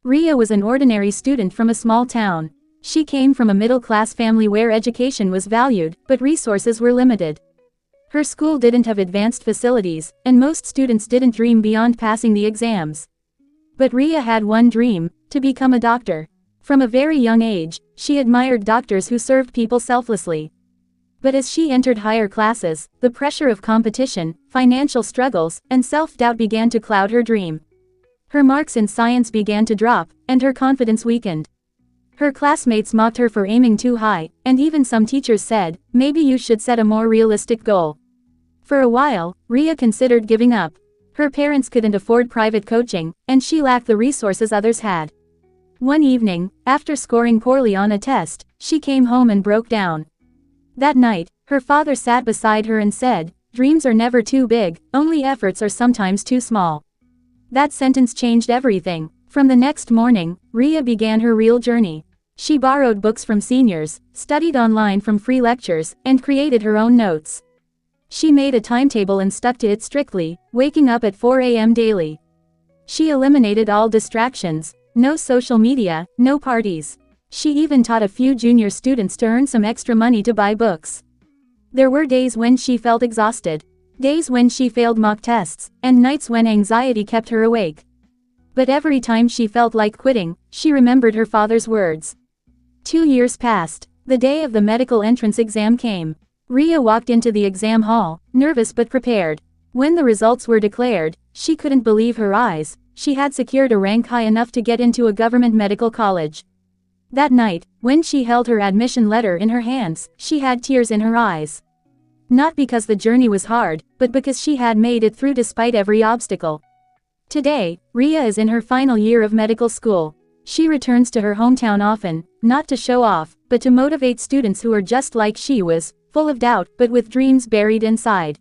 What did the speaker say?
Ria was an ordinary student from a small town. She came from a middle-class family where education was valued, but resources were limited. Her school didn't have advanced facilities, and most students didn't dream beyond passing the exams. But Ria had one dream: to become a doctor. From a very young age, she admired doctors who served people selflessly. But as she entered higher classes, the pressure of competition, financial struggles, and self-doubt began to cloud her dream. Her marks in science began to drop, and her confidence weakened. Her classmates mocked her for aiming too high, and even some teachers said, "Maybe you should set a more realistic goal." For a while, Ria considered giving up. Her parents couldn't afford private coaching, and she lacked the resources others had. One evening, after scoring poorly on a test, she came home and broke down. That night, her father sat beside her and said, "Dreams are never too big, only efforts are sometimes too small." That sentence changed everything. From the next morning, Ria began her real journey. She borrowed books from seniors, studied online from free lectures, and created her own notes. She made a timetable and stuck to it strictly, waking up at 4 a.m. daily. She eliminated all distractions: no social media, no parties. She even taught a few junior students to earn some extra money to buy books. There were days when she felt exhausted, days when she failed mock tests, and nights when anxiety kept her awake. But every time she felt like quitting, she remembered her father's words. 2 years passed. The day of the medical entrance exam came. Ria walked into the exam hall, nervous but prepared. When the results were declared, she couldn't believe her eyes. She had secured a rank high enough to get into a government medical college. That night, when she held her admission letter in her hands, she had tears in her eyes. Not because the journey was hard, but because she had made it through despite every obstacle. Today, Ria is in her final year of medical school. She returns to her hometown often, not to show off, but to motivate students who are just like she was, full of doubt but with dreams buried inside.